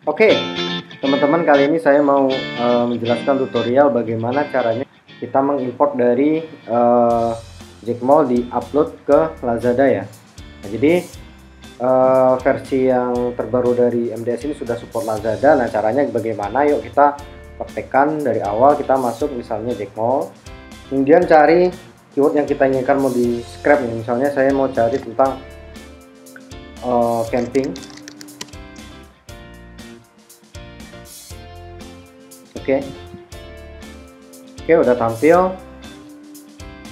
Oke, teman-teman, kali ini saya mau menjelaskan tutorial bagaimana caranya kita mengimport dari Jackmall di-upload ke Lazada ya. Nah, jadi versi yang terbaru dari MDS ini sudah support Lazada. Nah, caranya bagaimana? Yuk kita praktekkan dari awal. Kita masuk misalnya Jackmall, kemudian cari keyword yang kita inginkan mau di scrap nih. Misalnya saya mau cari tentang camping. Oke, udah tampil.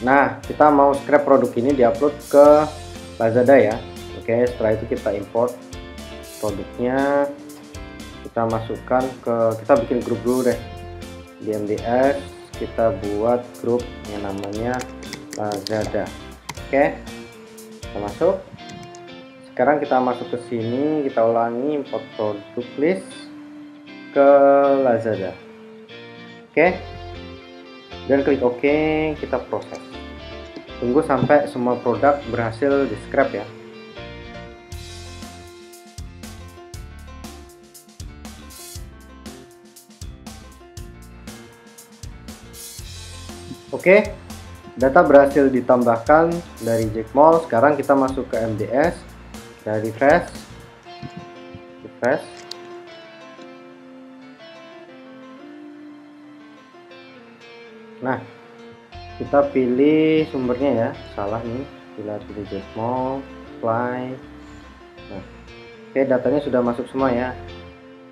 Nah, kita mau scrap produk ini diupload ke Lazada ya. Oke, setelah itu kita import produknya, kita masukkan kita bikin grup dulu deh di MDS. Kita buat grup yang namanya Lazada. Oke, kita masuk. Sekarang kita masuk ke sini, kita ulangi import produk list ke Lazada. Oke, dan klik OK, kita proses. Tunggu sampai semua produk berhasil di scrap ya. Oke, data berhasil ditambahkan dari Jackmall. Sekarang kita masuk ke MDS, dari refresh. Nah, kita pilih sumbernya ya, salah nih, pilih Jackmall, apply. Nah, oke, datanya sudah masuk semua ya.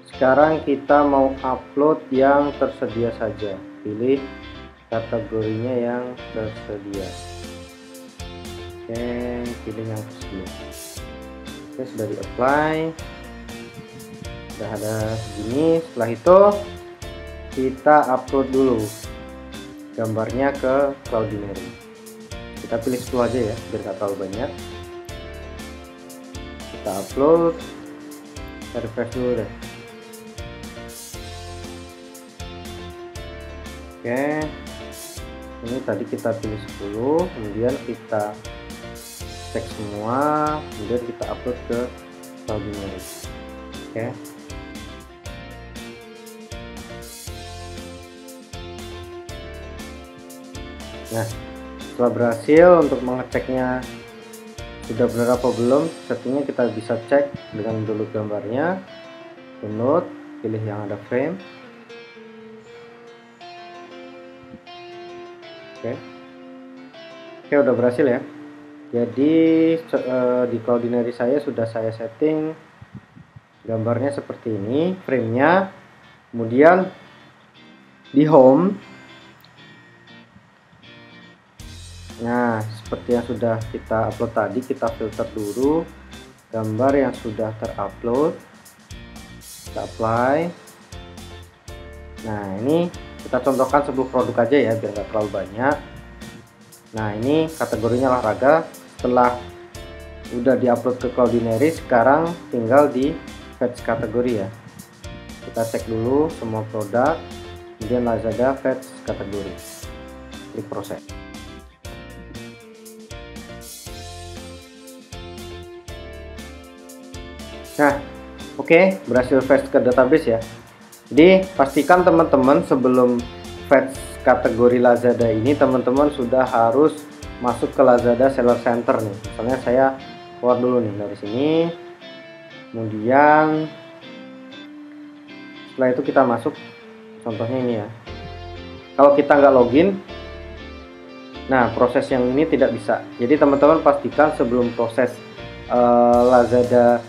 Sekarang kita mau upload yang tersedia saja, pilih kategorinya yang tersedia. Oke, pilih yang tersedia. Oke, sudah di apply, sudah ada segini. Setelah itu kita upload dulu gambarnya ke Cloudinary. Kita pilih 10 aja ya, biar nggak terlalu banyak. Kita upload, kita refresh dulu deh. Oke, ini tadi kita pilih 10, kemudian kita cek semua, kemudian kita upload ke Cloudinary. Oke, nah, setelah berhasil untuk mengeceknya sudah benar apa belum, settingnya kita bisa cek dengan download gambarnya, download, pilih yang ada frame. Oke, udah berhasil ya. Jadi di Cloudinary saya sudah saya setting gambarnya seperti ini, framenya. Kemudian di home, nah seperti yang sudah kita upload tadi, kita filter dulu gambar yang sudah terupload, kita apply. Nah, ini kita contohkan sebuah produk aja ya, biar nggak terlalu banyak. Nah, ini kategorinya olahraga. Setelah udah diupload ke Cloudinary, sekarang tinggal di fetch kategori ya. Kita cek dulu semua produk, kemudian Lazada fetch kategori, klik proses. Nah, oke, berhasil fetch ke database ya. Jadi pastikan teman-teman sebelum fetch kategori Lazada ini, teman-teman sudah harus masuk ke Lazada Seller Center nih. Misalnya saya keluar dulu nih dari sini, kemudian setelah itu kita masuk, contohnya ini ya. Kalau kita nggak login, nah proses yang ini tidak bisa. Jadi teman-teman pastikan sebelum proses Lazada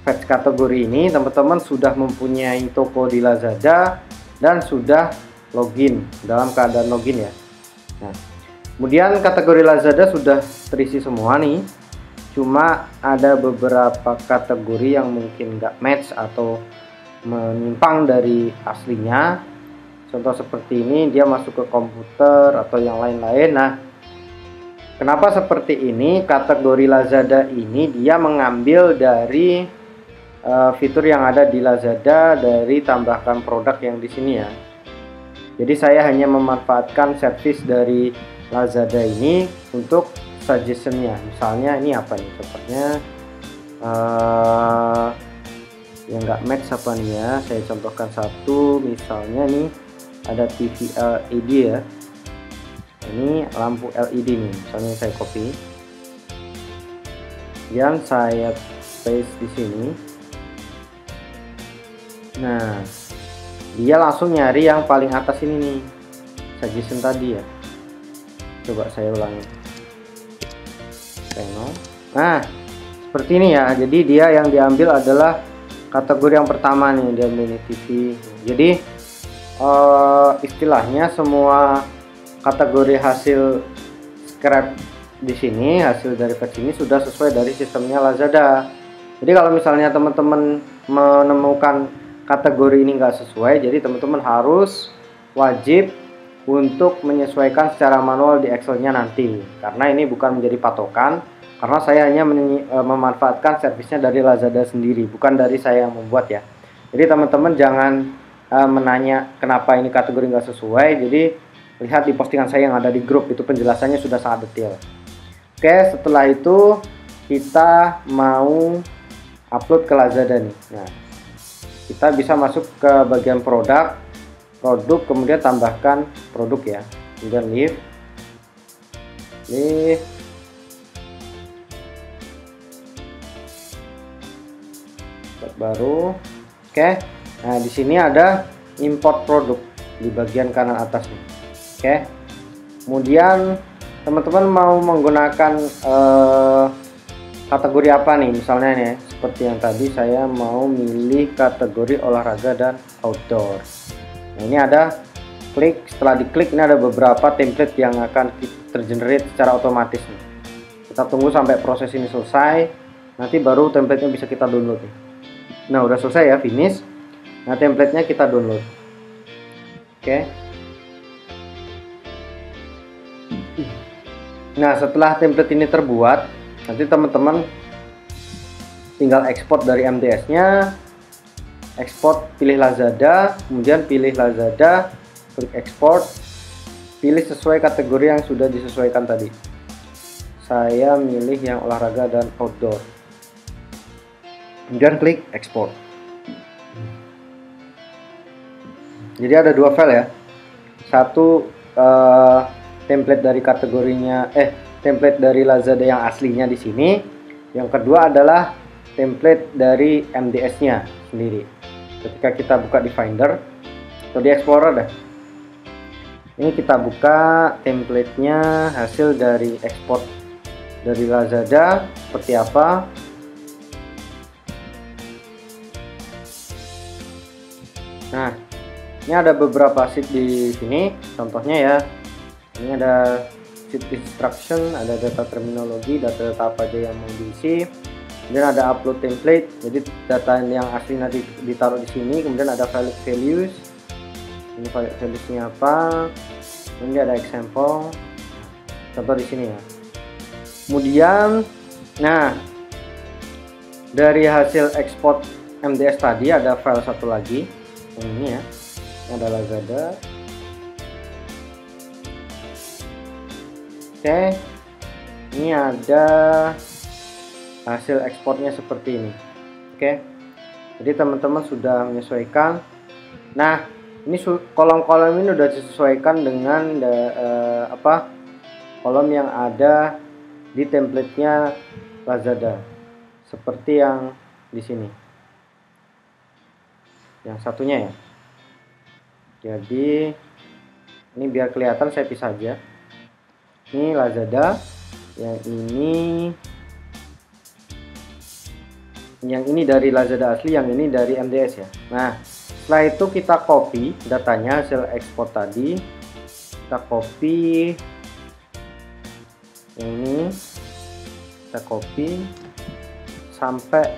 fetch kategori ini, teman-teman sudah mempunyai toko di Lazada dan sudah login, dalam keadaan login ya. Nah, kemudian kategori Lazada sudah terisi semua nih, cuma ada beberapa kategori yang mungkin nggak match atau menyimpang dari aslinya. Contoh seperti ini, dia masuk ke komputer atau yang lain-lain. Nah, kenapa seperti ini? Kategori Lazada ini dia mengambil dari fitur yang ada di Lazada dari tambahkan produk yang di sini ya. Jadi saya hanya memanfaatkan service dari Lazada ini untuk suggestionnya. Misalnya ini apa nih contohnya, yang nggak match apa nih ya. Saya contohkan satu, misalnya nih ada TV LED ya, ini lampu LED nih, misalnya saya copy dan saya paste di sini. Nah, dia langsung nyari yang paling atas ini nih, suggestion tadi ya. Coba saya ulangi. Nah, seperti ini ya. Jadi dia yang diambil adalah kategori yang pertama nih, dia mini TV. Jadi istilahnya semua kategori hasil scrap di sini, hasil dari patch ini sudah sesuai dari sistemnya Lazada. Jadi kalau misalnya teman-teman menemukan kategori ini nggak sesuai, jadi teman-teman harus wajib untuk menyesuaikan secara manual di Excel-nya nanti, karena ini bukan menjadi patokan, karena saya hanya memanfaatkan servisnya dari Lazada sendiri, bukan dari saya yang membuat ya. Jadi teman-teman jangan menanya kenapa ini kategori nggak sesuai. Jadi lihat di postingan saya yang ada di grup, itu penjelasannya sudah sangat detail. Oke, setelah itu kita mau upload ke Lazada nih. Nah, kita bisa masuk ke bagian produk, kemudian tambahkan produk ya, kemudian leave baru. Oke, nah di sini ada import produk di bagian kanan atas nih. Oke, kemudian teman-teman mau menggunakan kategori apa nih, misalnya nih seperti yang tadi saya mau milih kategori olahraga dan outdoor. Nah, ini ada klik, setelah diklik ini ada beberapa template yang akan tergenerate secara otomatis nih. Kita tunggu sampai proses ini selesai, nanti baru template-nya bisa kita download nih. Nah, udah selesai ya, finish. Nah, template-nya kita download. Oke. Nah, setelah template ini terbuat, nanti teman-teman tinggal ekspor dari MDS-nya, ekspor, pilih Lazada, kemudian pilih Lazada, klik ekspor, pilih sesuai kategori yang sudah disesuaikan tadi. Saya milih yang olahraga dan outdoor, kemudian klik ekspor. Jadi ada dua file ya, satu template dari kategorinya, template dari Lazada yang aslinya di sini, yang kedua adalah template dari MDS-nya sendiri. Ketika kita buka di Finder atau di Explorer deh, ini kita buka template-nya, hasil dari ekspor dari Lazada seperti apa. Nah, ini ada beberapa sheet di sini, contohnya ya. Ini ada sheet instruction, ada data terminologi, data-data apa aja yang mau diisi. Kemudian ada upload template, jadi data yang asli nanti ditaruh di sini. Kemudian ada valid values, ini valid values-nya apa. Kemudian ada example, contoh di sini ya. Kemudian, nah dari hasil ekspor MDS tadi ada file satu lagi, yang ini ya, ini ada Lazada. Oke, ini ada hasil ekspornya seperti ini. Oke, jadi teman-teman sudah menyesuaikan. Nah, ini kolom-kolom ini sudah disesuaikan dengan kolom yang ada di template-nya Lazada, seperti yang di sini, yang satunya ya. Jadi ini biar kelihatan saya pisah aja. Ini Lazada, yang ini dari Lazada asli, yang ini dari MDS ya. Nah, setelah itu kita copy datanya, hasil ekspor tadi, kita copy yang ini, kita copy sampai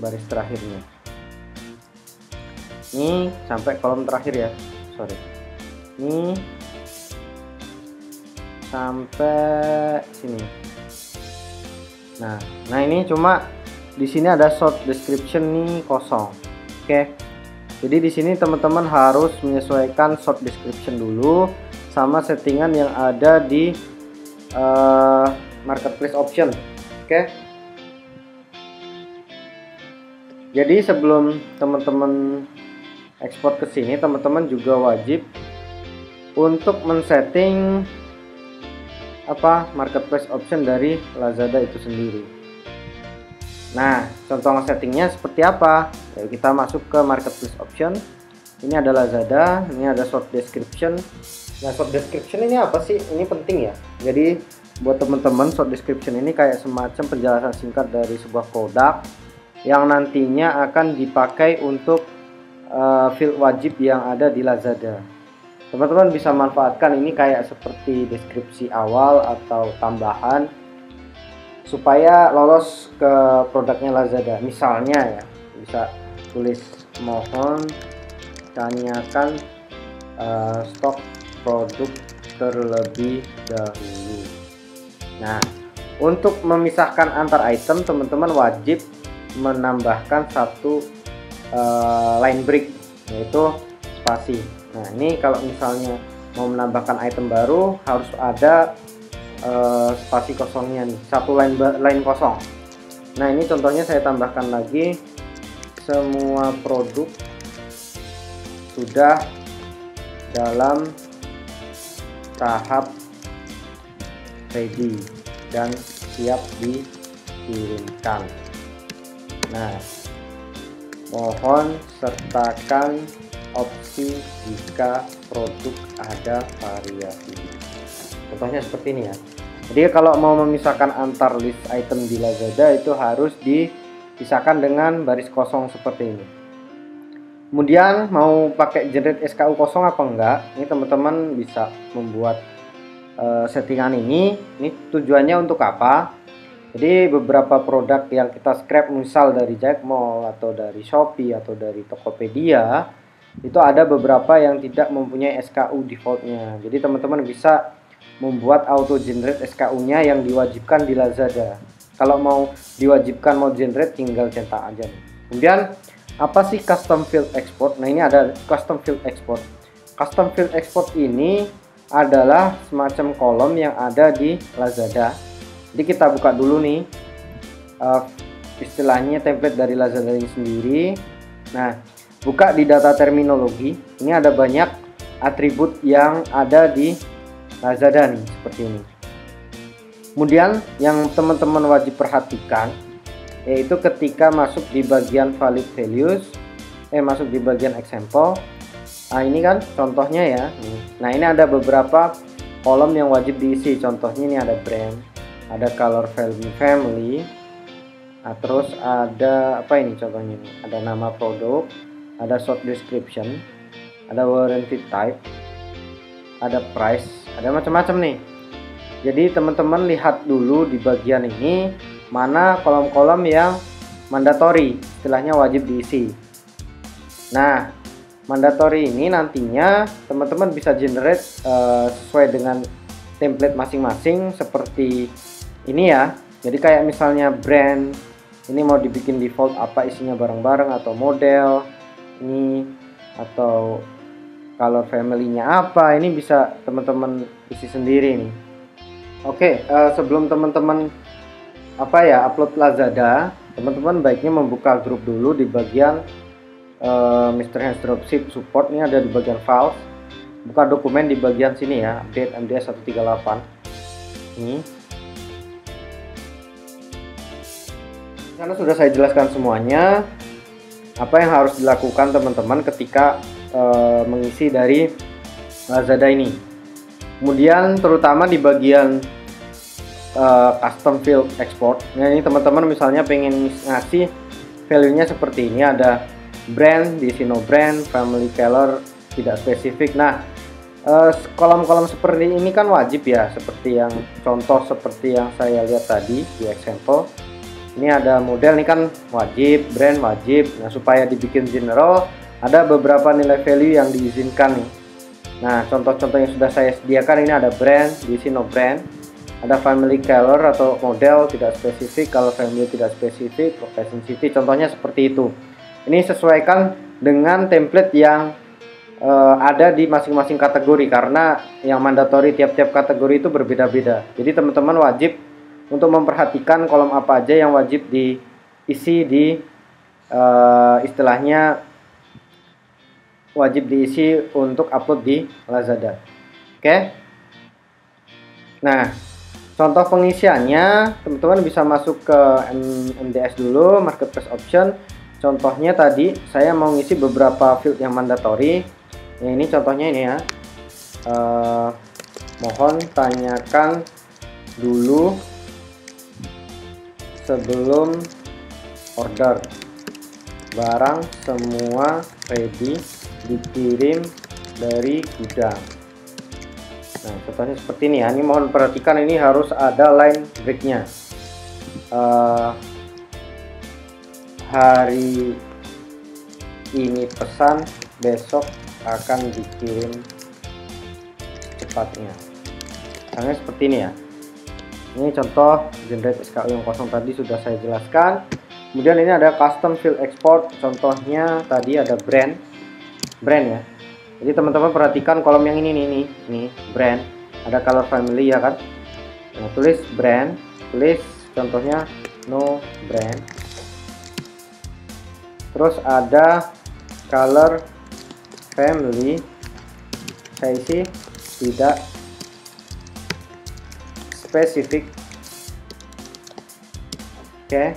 baris terakhirnya. Ini sampai kolom terakhir ya, sorry. Ini sampai sini. Nah ini cuma di sini ada short description nih kosong. Oke. Jadi di sini teman-teman harus menyesuaikan short description dulu sama settingan yang ada di marketplace option. Oke. Jadi sebelum teman-teman ekspor ke sini, teman-teman juga wajib untuk men-setting marketplace option dari Lazada itu sendiri. Nah, contoh settingnya seperti apa? Ya, kita masuk ke marketplace option. Ini ada Lazada, ini ada short description. Nah, short description ini apa sih? Ini penting ya. Jadi buat teman-teman, short description ini kayak semacam penjelasan singkat dari sebuah produk yang nantinya akan dipakai untuk field wajib yang ada di Lazada. Teman-teman bisa manfaatkan ini kayak seperti deskripsi awal atau tambahan supaya lolos ke produknya Lazada. Misalnya ya, bisa tulis mohon tanyakan stok produk terlebih dahulu. Nah, untuk memisahkan antar item, teman-teman wajib menambahkan satu line break, yaitu spasi. Nah, ini kalau misalnya mau menambahkan item baru harus ada spasi kosongnya nih, satu line kosong. Nah, ini contohnya saya tambahkan lagi, semua produk sudah dalam tahap ready dan siap dikirimkan. Nah, mohon sertakan opsi jika produk ada variasi. Contohnya seperti ini ya. Jadi kalau mau memisahkan antar list item di Lazada itu harus dipisahkan dengan baris kosong seperti ini. Kemudian mau pakai generate SKU kosong apa enggak? Ini teman-teman bisa membuat settingan ini. Ini tujuannya untuk apa? Jadi beberapa produk yang kita scrap misal dari Jack Mall atau dari Shopee atau dari Tokopedia, itu ada beberapa yang tidak mempunyai SKU defaultnya. Jadi teman-teman bisa membuat auto generate SKU-nya yang diwajibkan di Lazada. Kalau mau diwajibkan mau generate tinggal cetak aja nih. Kemudian apa sih custom field export? Nah, ini ada custom field export. Custom field export ini adalah semacam kolom yang ada di Lazada. Jadi kita buka dulu nih istilahnya template dari Lazada ini sendiri. Nah, buka di data terminologi. Ini ada banyak atribut yang ada di Lazada nih, seperti ini. Kemudian yang teman-teman wajib perhatikan yaitu ketika masuk di bagian valid values, masuk di bagian example. Nah, ini kan contohnya ya. Nah, ini ada beberapa kolom yang wajib diisi. Contohnya ini ada brand, ada color family, nah, terus ada apa ini contohnya ini, ada nama produk, ada short description, ada warranty type, ada price, ada macam-macam nih. Jadi teman-teman lihat dulu di bagian ini mana kolom-kolom yang mandatory, istilahnya wajib diisi. Nah, mandatory ini nantinya teman-teman bisa generate sesuai dengan template masing-masing seperti ini ya. Jadi kayak misalnya brand ini mau dibikin default apa, isinya barang-barang atau model ini, atau color family-nya apa, ini bisa teman-teman isi sendiri nih. Oke, sebelum teman-teman upload Lazada, teman-teman baiknya membuka grup dulu di bagian Mr. Hans Dropship Support. Ini ada di bagian files. Buka dokumen di bagian sini ya, update MDS 138 ini. Karena sudah saya jelaskan semuanya apa yang harus dilakukan teman-teman ketika mengisi dari Lazada ini. Kemudian terutama di bagian custom field export. Nah, ini teman-teman misalnya pengen ngasih value-nya seperti ini, ada brand, diisi no brand, family color tidak spesifik. Nah, kolom-kolom seperti ini kan wajib ya, seperti yang contoh seperti yang saya lihat tadi di example. Ini ada model, ini kan wajib, brand wajib. Nah, supaya dibikin general ada beberapa nilai value yang diizinkan nih. Nah, contoh-contoh yang sudah saya sediakan ini ada brand, diisi no brand, ada family color atau model tidak spesifik, kalau family tidak spesifik, location city, contohnya seperti itu. Ini sesuaikan dengan template yang ada di masing-masing kategori, karena yang mandatory tiap-tiap kategori itu berbeda-beda. Jadi teman-teman wajib untuk memperhatikan kolom apa aja yang wajib diisi di istilahnya wajib diisi untuk upload di Lazada. Oke. Nah, contoh pengisiannya, teman-teman bisa masuk ke MDS dulu, Marketplace Option. Contohnya tadi saya mau ngisi beberapa field yang mandatory. Ya, ini contohnya ini ya. Mohon tanyakan dulu sebelum order. Barang semua ready dikirim dari gudang. Nah, contohnya seperti ini ya. Ini mohon perhatikan, ini harus ada line breaknya. Hari ini pesan, besok akan dikirim cepatnya. Misalnya seperti ini ya. Ini contoh generate SKU yang kosong tadi sudah saya jelaskan. Kemudian ini ada custom field export. Contohnya tadi ada brand ya. Jadi teman-teman perhatikan kolom yang ini brand. Ada color family ya kan. Nah, tulis brand, tulis contohnya no brand. Terus ada color family, saya isi tidak spesifik. Oke.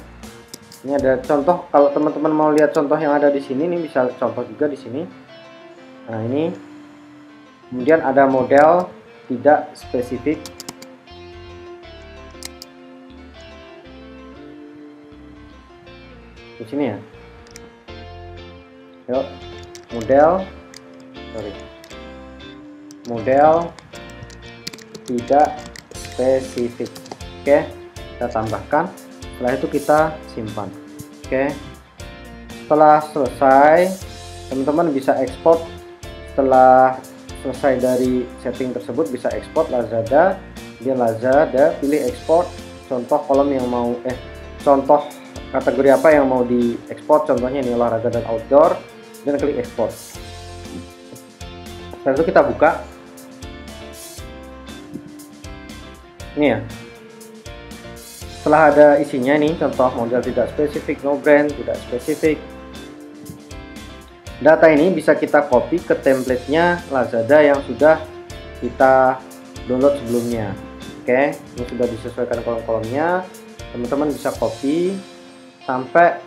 Ini ada contoh, kalau teman-teman mau lihat contoh yang ada di sini, ini bisa contoh juga di sini. Nah, ini. Kemudian ada model tidak spesifik. Di sini ya. Yuk, model tidak spesifik. Oke, kita tambahkan. Setelah itu kita simpan. Oke, setelah selesai, teman-teman bisa ekspor. Setelah selesai dari setting tersebut, bisa ekspor Lazada. Dia Lazada, pilih ekspor. Contoh kolom yang mau contoh kategori apa yang mau diekspor. Contohnya ini olahraga dan outdoor, dan klik ekspor. Setelah itu kita buka. Ini ya. Setelah ada isinya nih, contoh model tidak spesifik, no brand, tidak spesifik. Data ini bisa kita copy ke template-nya Lazada yang sudah kita download sebelumnya. Oke, ini sudah disesuaikan kolom-kolomnya. Teman-teman bisa copy sampai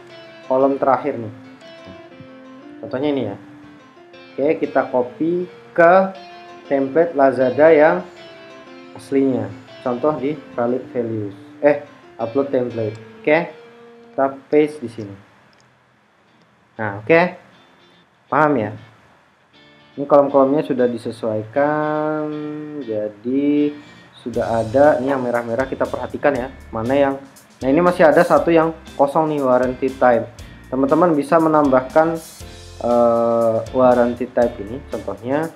kolom terakhir nih. Contohnya ini ya. Oke, kita copy ke template Lazada yang aslinya. Contoh di valid values. Upload template. Oke, kita paste di sini. Nah, oke. Paham ya? Ini kolom-kolomnya sudah disesuaikan. Jadi sudah ada. Ini yang merah-merah kita perhatikan ya. Mana yang Nah, ini masih ada satu yang kosong nih, warranty type. Teman-teman bisa menambahkan warranty type ini. Contohnya,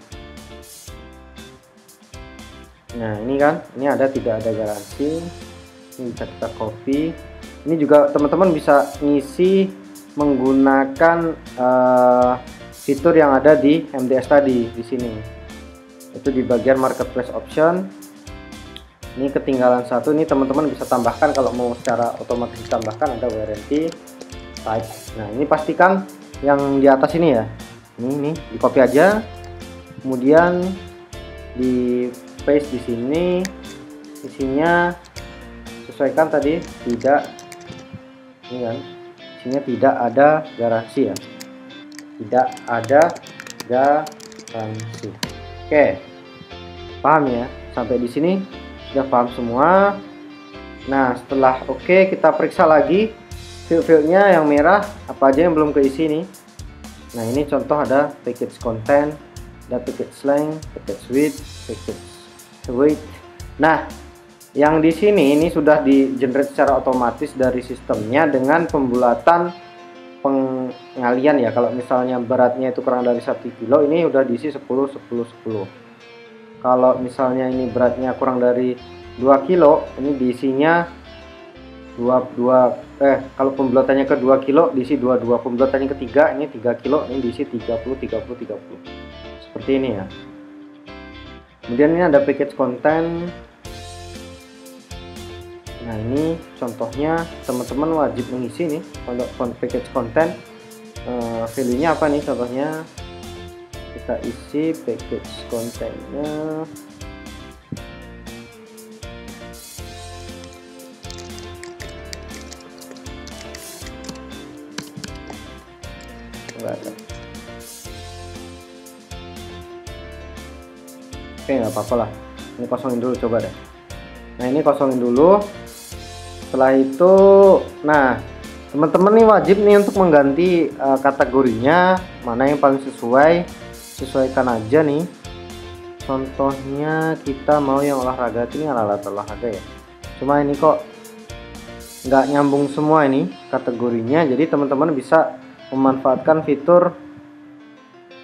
nah ini kan, ini ada tidak ada garansi. Ini bisa kita copy. Ini juga teman-teman bisa ngisi menggunakan fitur yang ada di MDS tadi di sini. Itu di bagian marketplace option. Ini ketinggalan satu, ini teman-teman bisa tambahkan kalau mau secara otomatis ditambahkan, ada warranty type. Nah, ini pastikan yang di atas ini ya. Ini di copy aja. Kemudian di paste di sini. Isinya sesuaikan tadi, tidak ini kan. Isinya tidak ada garansi ya. Tidak ada garansi. Oke. Paham ya? Sampai di sini sudah paham semua. Nah, setelah oke, kita periksa lagi field-fieldnya yang merah apa aja yang belum keisi nih. Nah, ini contoh ada package content, ada package length, package width, package weight. Nah, yang di sini ini sudah di generate secara otomatis dari sistemnya dengan pembulatan pengalian ya. Kalau misalnya beratnya itu kurang dari 1 kilo, ini udah diisi 10 10 10. Kalau misalnya ini beratnya kurang dari 2 kilo, ini diisinya kalau pembulatannya ke 2 kilo diisi 22. Pembulatannya ketiga ini 3 kilo, ini diisi 30 30 30. Seperti ini ya. Kemudian ini ada package content. Nah, ini contohnya teman-teman wajib mengisi nih untuk package content. Value-nya apa nih? Contohnya kita isi package kontennya enggak ada. Oke, nggak apa-apa lah, ini kosongin dulu, coba deh. Nah, ini kosongin dulu. Setelah itu, nah teman-teman nih wajib nih untuk mengganti kategorinya mana yang paling sesuaikan aja nih. Contohnya kita mau yang olahraga, ini alat olahraga ya, cuma ini kok nggak nyambung semua ini kategorinya. Jadi teman-teman bisa memanfaatkan fitur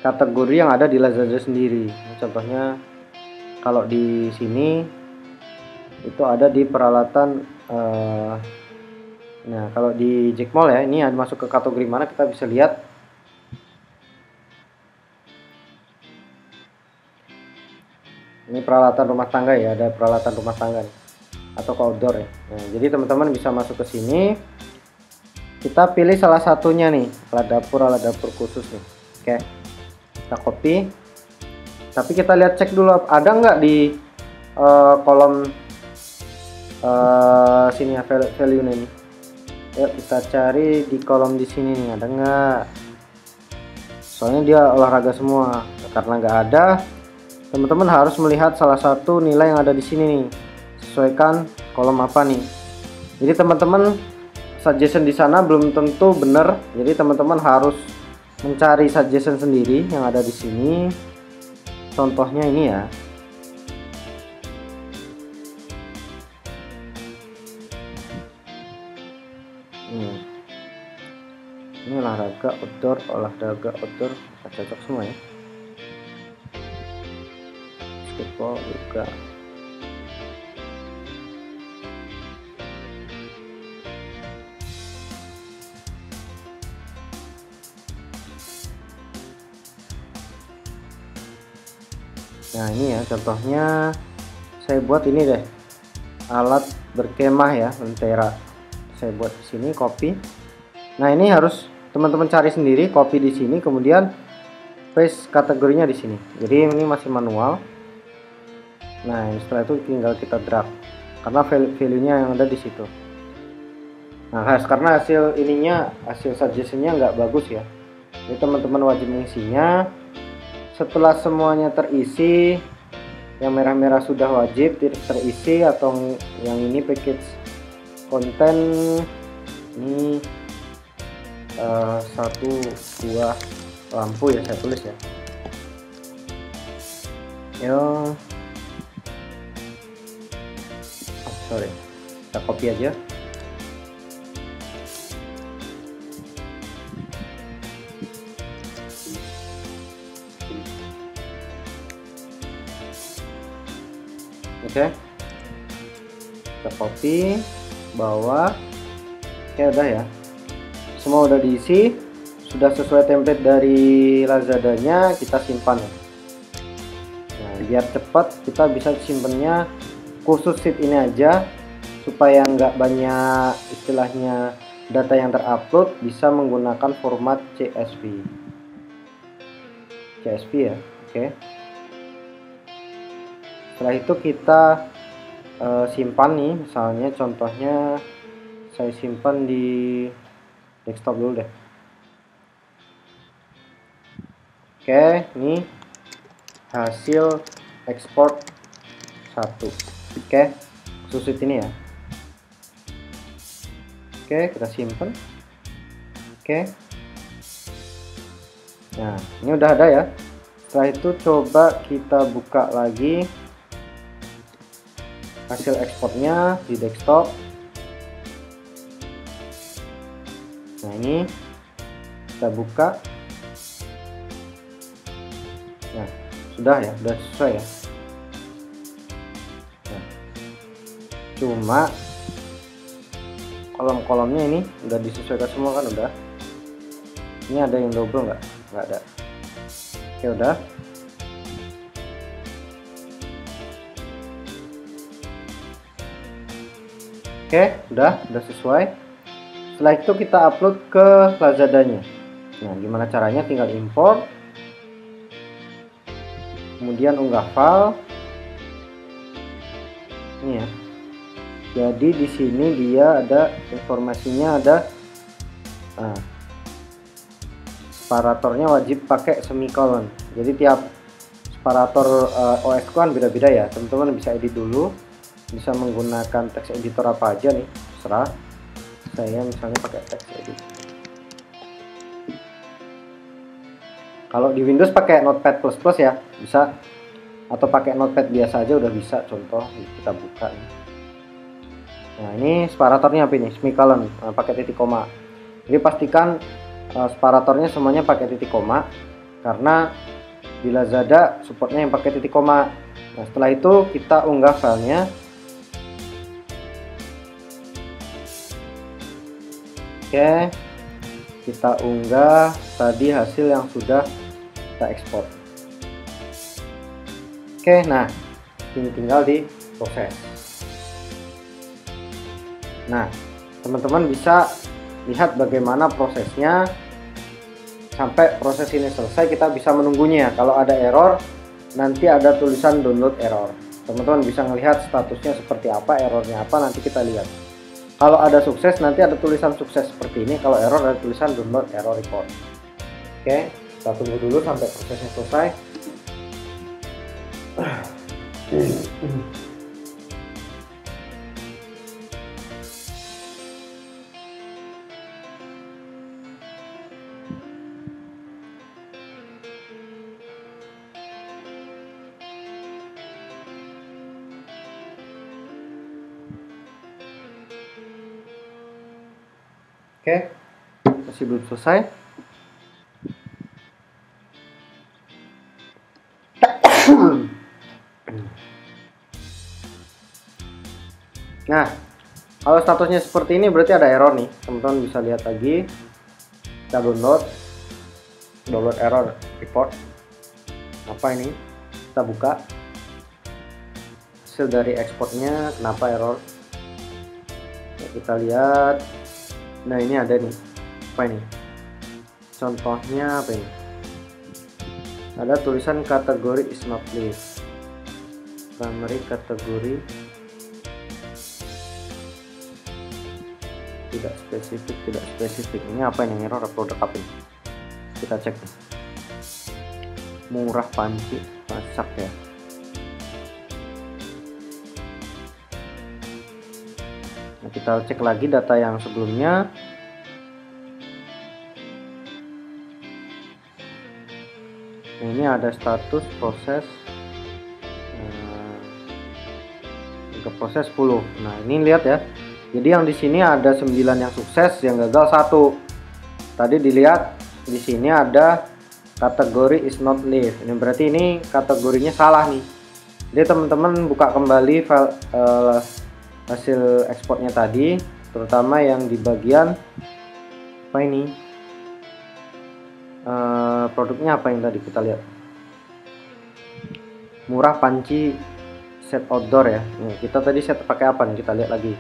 kategori yang ada di Lazada sendiri. Contohnya kalau di sini itu ada di peralatan. Nah, kalau di Jackmall ya, ini ada masuk ke kategori mana kita bisa lihat. Ini peralatan rumah tangga ya, ada peralatan rumah tangga nih, atau outdoor ya. Nah, jadi teman-teman bisa masuk ke sini. Kita pilih salah satunya nih, alat dapur khusus nih. Oke, kita copy. Tapi kita lihat, cek dulu ada nggak di kolom sini ya, value nih. Yuk kita cari di kolom di sini nih, ada nggak? Soalnya dia olahraga semua. Karena nggak ada, teman-teman harus melihat salah satu nilai yang ada di sini nih. Sesuaikan kolom apa nih. Jadi teman-teman suggestion di sana belum tentu benar. Jadi teman-teman harus mencari suggestion sendiri yang ada di sini. Contohnya ini ya. Ini olahraga outdoor cocok semua ya. Basketball juga. Nah, ini ya contohnya saya buat ini deh, alat berkemah ya, Lentera. Saya buat di sini, copy. Nah, ini harus teman-teman cari sendiri, copy di sini, kemudian paste kategorinya di sini. Jadi ini masih manual. Nah, setelah itu tinggal kita drag karena value-nya yang ada di situ. Nah, karena hasil suggestionnya nggak bagus ya, jadi teman-teman wajib mengisinya. Setelah semuanya terisi, yang merah-merah sudah wajib terisi, atau yang ini package konten ini 1 buah lampu ya, saya tulis ya. Sorry, kita copy aja. Oke, kita copy bawah. Oke, udah ya, semua udah diisi, sudah sesuai template dari Lazadanya. Kita simpan ya. Nah, biar cepat kita bisa simpennya khusus sheet ini aja, supaya nggak banyak istilahnya data yang terupload, bisa menggunakan format CSV ya. Oke, setelah itu kita simpan nih, misalnya contohnya saya simpan di desktop dulu deh. Oke, ini hasil ekspor 1. Oke, khusus ini ya. Oke, kita simpan. Oke, nah ini udah ada ya. Setelah itu coba kita buka lagi hasil ekspornya di desktop. Nah, ini kita buka. Nah, sudah ya, sudah sesuai ya. Nah, cuma kolom-kolomnya ini udah disesuaikan semua kan, udah. Ini ada yang double nggak? Nggak ada. Oke, udah. Oke, udah sesuai. Setelah itu kita upload ke Lazadanya. Nah, gimana caranya? Tinggal import, kemudian unggah file. Ini ya. Jadi di sini dia ada informasinya, ada separatornya wajib pakai semikolon. Jadi tiap separator OS kan beda-beda ya. Teman-teman bisa edit dulu. Bisa menggunakan text editor apa aja nih, terserah. Saya misalnya pakai text edit. Kalau di Windows pakai Notepad++ ya, bisa, atau pakai Notepad biasa aja udah bisa. Contoh kita buka nih. Nah, ini separatornya apa ini? Semikolon, pakai titik koma. Jadi pastikan separatornya semuanya pakai titik koma, karena di Lazada supportnya yang pakai titik koma. Nah, setelah itu kita unggah filenya. Oke, kita unggah tadi hasil yang sudah kita ekspor. Oke, nah ini tinggal di proses. Nah, teman-teman bisa lihat bagaimana prosesnya. Sampai proses ini selesai, kita bisa menunggunya. Kalau ada error, nanti ada tulisan download error. Teman-teman bisa melihat statusnya seperti apa, errornya apa, nanti kita lihat. Kalau ada sukses, nanti ada tulisan sukses seperti ini. Kalau error, ada tulisan download error report. Oke, kita tunggu dulu sampai prosesnya selesai. Oke, masih belum selesai. Nah, kalau statusnya seperti ini berarti ada error nih. Teman-teman bisa lihat lagi. Kita download error report. Apa ini? Kita buka hasil dari ekspornya. Kenapa error? Nah, kita lihat. Nah, ini ada nih. Apa ini? Contohnya apa ini? Ada tulisan kategori is not list. Primary kategori tidak spesifik. Ini apa ini? Error produk apa ini? Kita cek nih. Murah panci masak ya. Nah, kita cek lagi data yang sebelumnya. Nah, ini ada status proses ke proses 10. Nah, ini lihat ya. Jadi yang di sini ada 9 yang sukses, yang gagal 1. Tadi dilihat di sini ada kategori is not live. Ini berarti ini kategorinya salah nih. Jadi teman-teman buka kembali file hasil ekspornya tadi, terutama yang di bagian apa ini, produknya apa yang tadi kita lihat, murah panci set outdoor ya. Nih, kita tadi set pakai apa nih? Kita lihat lagi.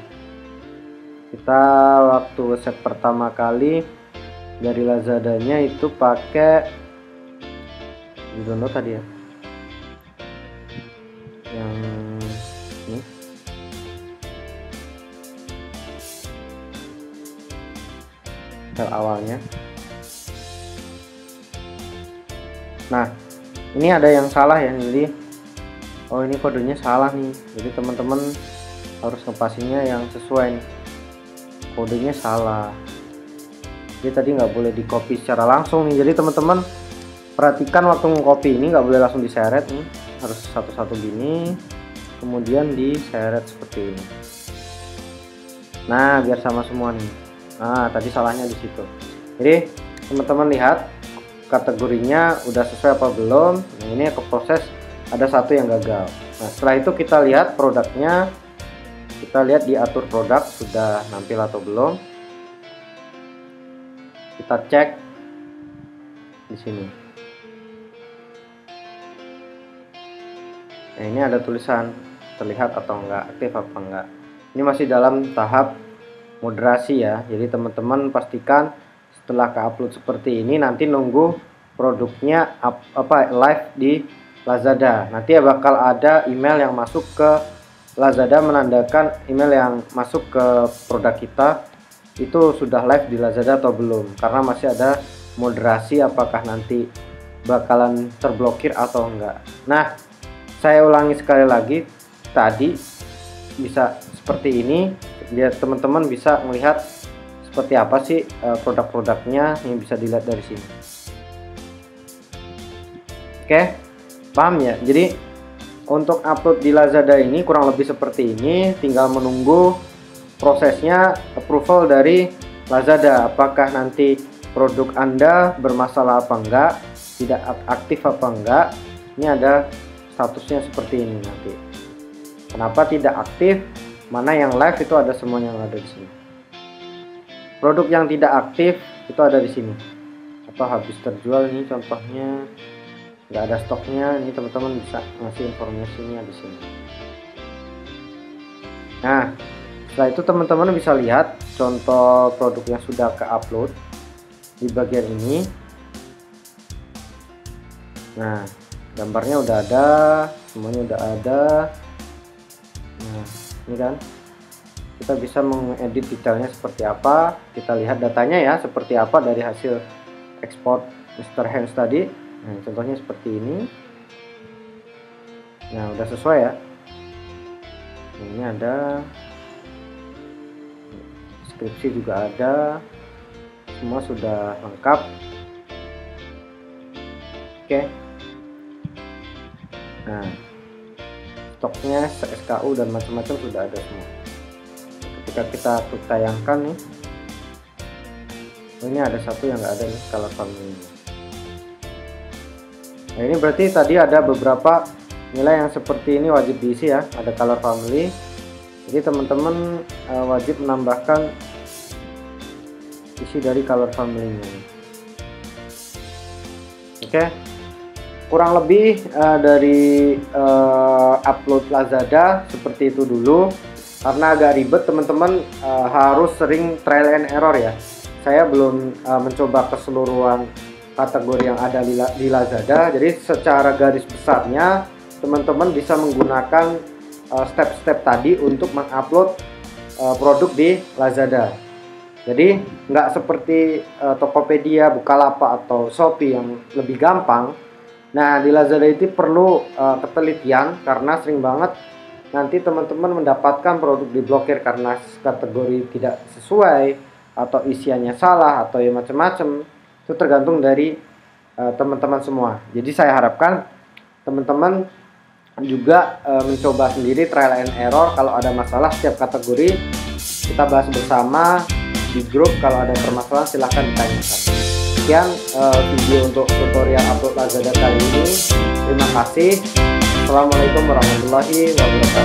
Kita waktu set pertama kali dari Lazadanya itu pakai di download tadi ya, yang ini. File awalnya. Nah, ini ada yang salah ya. Jadi oh, ini kodenya salah nih. Jadi teman-teman harus ngepasinnya yang sesuai nih. Kodenya salah. Jadi tadi nggak boleh di copy secara langsung nih. Jadi teman-teman perhatikan waktu nge-copy ini, nggak boleh langsung diseret nih. Harus satu-satu gini, kemudian diseret seperti ini. Nah, biar sama semua nih. Nah, tadi salahnya di situ. Jadi teman-teman lihat kategorinya udah sesuai apa belum. Nah, ini ke proses ada satu yang gagal. Nah, setelah itu kita lihat produknya. Kita lihat di atur produk sudah nampil atau belum. Kita cek di sini. Nah, ini ada tulisan terlihat atau enggak, aktif apa enggak. Ini masih dalam tahap moderasi ya. Jadi teman-teman pastikan setelah ke-upload seperti ini nanti nunggu produknya live di Lazada. Nanti ya bakal ada email yang masuk ke Lazada menandakan email yang masuk ke produk kita itu sudah live di Lazada atau belum, karena masih ada moderasi apakah nanti bakalan terblokir atau enggak. Nah, saya ulangi sekali lagi, tadi bisa seperti ini biar teman-teman bisa melihat seperti apa sih produk-produknya yang bisa dilihat dari sini. Oke, paham ya? Jadi untuk upload di Lazada ini kurang lebih seperti ini, tinggal menunggu prosesnya approval dari Lazada, apakah nanti produk Anda bermasalah apa enggak, tidak aktif apa enggak. Ini ada statusnya seperti ini nanti. Kenapa tidak aktif? Mana yang live itu ada semuanya yang ada di sini. Produk yang tidak aktif itu ada di sini. Atau habis terjual, ini contohnya nggak ada stoknya. Ini teman-teman bisa ngasih informasinya di sini. Nah, setelah itu teman-teman bisa lihat contoh produk yang sudah ke-upload di bagian ini. Nah, gambarnya udah ada, semuanya udah ada. Nah, ini kan kita bisa mengedit detailnya seperti apa. Kita lihat datanya ya seperti apa dari hasil ekspor Mr. Hands tadi. Nah, contohnya seperti ini. Nah, udah sesuai ya. Ini ada deskripsi juga ada, semua sudah lengkap. Oke. Nah, stoknya SKU dan macam-macam sudah ada semua. Ketika kita tayangkan nih, ini ada satu yang nggak ada nih, color family. Nah, ini berarti tadi ada beberapa nilai yang seperti ini wajib diisi ya, ada color family. Jadi teman-teman wajib menambahkan isi dari color family-nya. Oke. Kurang lebih dari upload Lazada seperti itu dulu. Karena agak ribet teman-teman, harus sering trial and error ya. Saya belum mencoba keseluruhan kategori yang ada di Lazada. Jadi secara garis besarnya teman-teman bisa menggunakan step-step tadi untuk mengupload produk di Lazada. Jadi nggak seperti Tokopedia, Bukalapak atau Shopee yang lebih gampang. Nah, di Lazada itu perlu ketelitian karena sering banget nanti teman-teman mendapatkan produk diblokir karena kategori tidak sesuai atau isiannya salah atau ya macam-macam. Itu tergantung dari teman-teman semua. Jadi saya harapkan teman-teman juga mencoba sendiri trial and error. Kalau ada masalah setiap kategori kita bahas bersama di grup. Kalau ada permasalahan silahkan ditanyakan. Sekian video untuk tutorial upload Lazada kali ini. Terima kasih. Assalamualaikum warahmatullahi wabarakatuh.